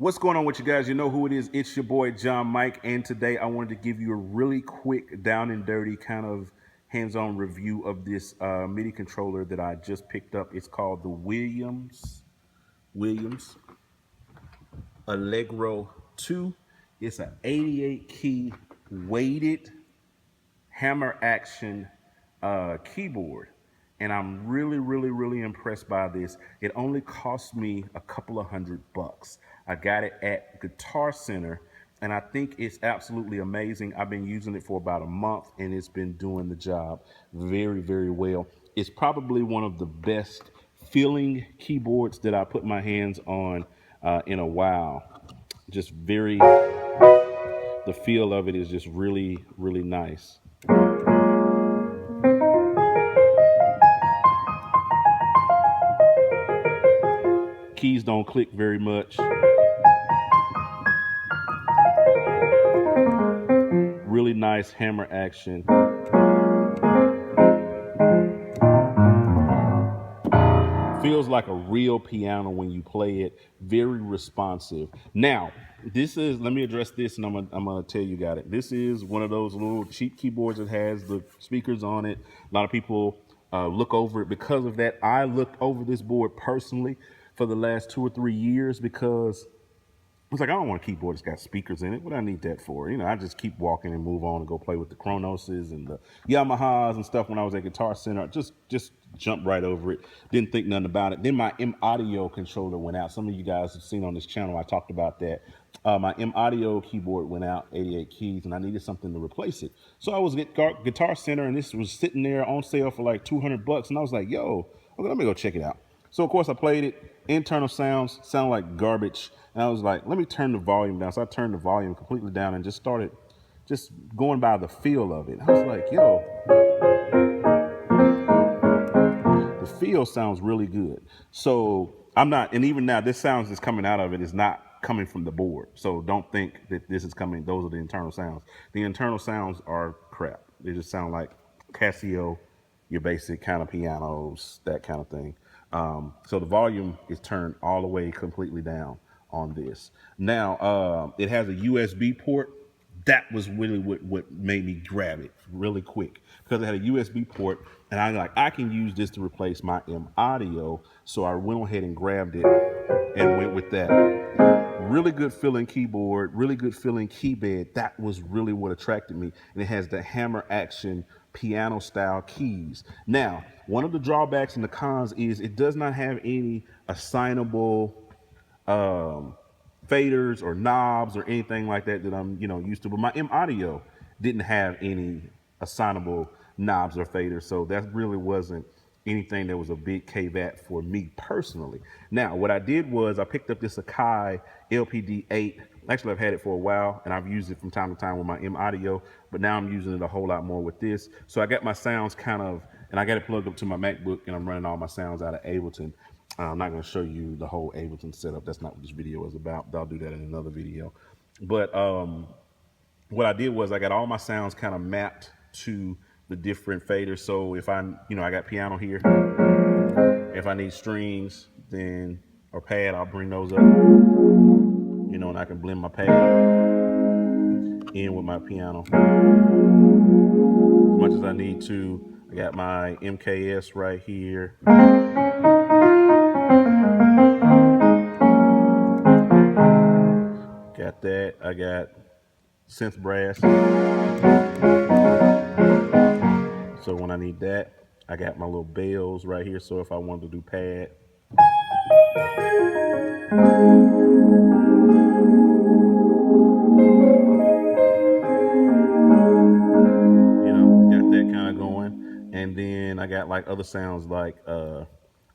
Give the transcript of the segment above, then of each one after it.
What's going on with you guys? You know who it is. It's your boy John Mike, and today I wanted to give you a really quick, down and dirty kind of hands-on review of this MIDI controller that I just picked up. It's called the Williams Allegro 2. It's an 88 key weighted hammer action keyboard, and I'm really impressed by this. It only cost me a couple of $100. I got it at Guitar Center, and I think it's absolutely amazing. I've been using it for about a month, and it's been doing the job very well. It's probably one of the best feeling keyboards that I put my hands on in a while. Just the feel of it is just really nice. Keys don't click very much. Really nice hammer action. Feels like a real piano when you play it. Very responsive. Now, let me address this, and I'm gonna tell you got it. This is one of those little cheap keyboards that has the speakers on it. A lot of people look over it because of that. I looked over this board personally for the last 2 or 3 years because I was like, I don't want a keyboard that's got speakers in it. What do I need that for? You know, I just keep walking and move on and go play with the Chronoses and the Yamahas and stuff when I was at Guitar Center. Just jumped right over it. Didn't think nothing about it. Then my M Audio controller went out. Some of you guys have seen on this channel, I talked about that. My M Audio keyboard went out, 88 keys, and I needed something to replace it. So I was at Guitar Center, and this was sitting there on sale for like $200. And I was like, yo, okay, let me go check it out. So of course I played it. Internal sounds sound like garbage. And I was like, let me turn the volume down. So I turned the volume completely down and just started going by the feel of it. I was like, yo, the feel sounds really good. So I'm not, and even now this sounds that's coming out of it is not coming from the board. So don't think that this is coming, those are the internal sounds. The internal sounds are crap. They just sound like Casio, your basic kind of pianos, that kind of thing. So the volume is turned all the way completely down on this. Now, it has a USB port. That was really what made me grab it really quick, because it had a USB port, and I can use this to replace my M Audio. So I went ahead and grabbed it and went with that. Really good feeling keyboard, really good feeling key bed. That was really what attracted me. And it has the hammer action piano style keys. Now, one of the drawbacks and the cons is it does not have any assignable faders or knobs or anything like that I'm used to. But my M Audio didn't have any assignable knobs or faders, so that really wasn't anything that was a big caveat for me personally. Now, what I did was I picked up this Akai LPD8. Actually, I've had it for a while, and I've used it from time to time with my M Audio, but now I'm using it a whole lot more with this. So I got my sounds and I got it plugged up to my MacBook, and I'm running all my sounds out of Ableton. I'm not going to show you the whole Ableton setup. That's not what this video is about. I'll do that in another video. But what I did was I got all my sounds kind of mapped to the different faders. So if I got piano here. If I need strings, or pad, I'll bring those up. And I can blend my pad in with my piano as much as I need to. I got my MKS right here. Got that. I got synth brass. So when I need that, I got my little bells right here. So if I wanted to do pad. Got that kind of going. And then I got like other sounds like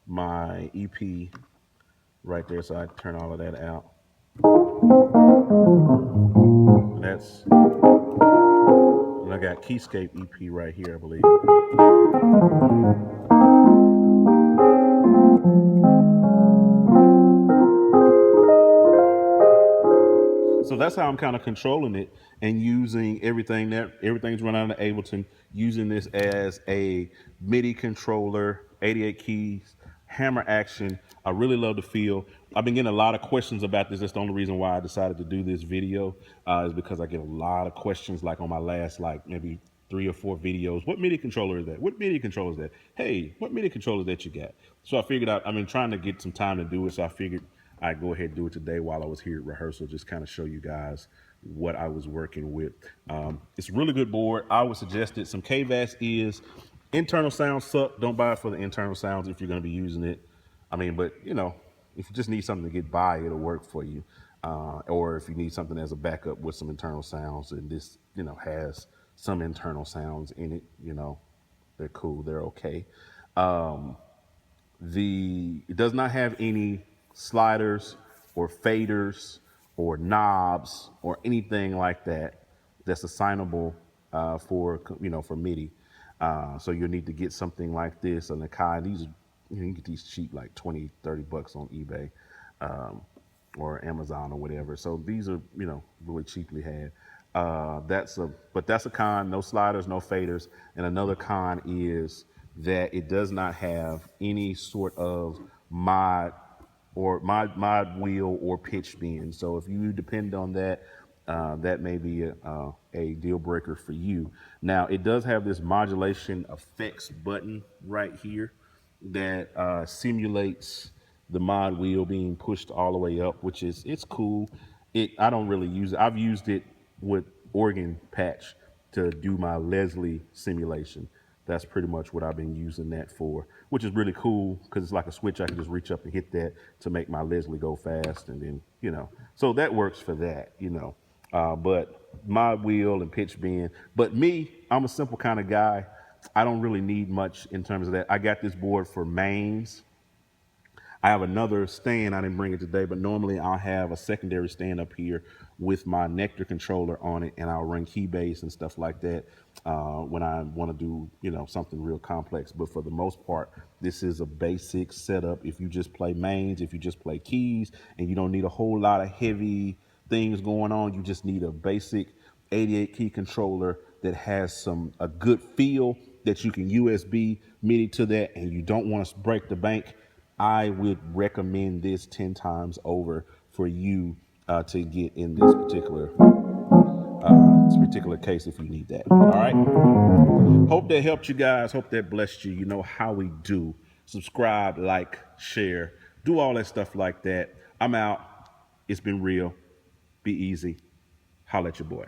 my EP right there. So I turn all of that out. And I got Keyscape EP right here, I believe. So that's how I'm kind of controlling it and using everything's run out of Ableton, using this as a MIDI controller, 88 keys, Hammer action. I really love the feel. I've been getting a lot of questions about this. That's the only reason why I decided to do this video, is because I get a lot of questions, like on my last, like maybe 3 or 4 videos. What MIDI controller is that? What MIDI controller is that? Hey, what MIDI controller is that you got? So I figured out, I've been trying to get some time to do it. So I figured I'd go ahead and do it today while I was here at rehearsal, just kind of show you guys what I was working with. It's a really good board. I would suggest it. Some KVAS is. Internal sounds suck. Don't buy it for the internal sounds if you're going to be using it. I mean, but you know, if you just need something to get by, it'll work for you. Or if you need something as a backup with some internal sounds, and this, you know, has some internal sounds in it, you know, they're cool. They're okay. It does not have any sliders or faders or knobs or anything like that that's assignable for, you know, for MIDI. So you'll need to get something like this on the Kai. These are, you know, you can get these cheap, like 20-30 bucks on eBay, or Amazon or whatever. So these are, you know, really cheaply had. But that's a con. No sliders, no faders. And another con is that it does not have any sort of mod wheel or pitch bend. So if you depend on that, that may be a deal breaker for you. Now it does have this modulation effects button right here that simulates the mod wheel being pushed all the way up, which is, it's cool. I don't really use it. I've used it with organ patch to do my Leslie simulation. That's pretty much what I've been using that for, which is really cool because it's like a switch. I can just reach up and hit that to make my Leslie go fast, and then, you know, so that works for that, you know. But mod wheel and pitch bend. But me, I'm a simple kind of guy. I don't really need much in terms of that. I got this board for mains. I have another stand. I didn't bring it today, but normally I'll have a secondary stand up here with my Nectar controller on it, and I'll run Keybase and stuff like that when I want to do, you know, something real complex. But for the most part, this is a basic setup. If you just play mains, if you just play keys, and you don't need a whole lot of heavy things going on, you just need a basic 88 key controller that has a good feel that you can USB MIDI to that, and you don't want to break the bank. I would recommend this 10 times over for you to get in this particular case if you need that. All right. Hope that helped you guys. Hope that blessed you. You know how we do. Subscribe, like, share, do all that stuff like that. I'm out. It's been real. Be easy. Holla at your boy.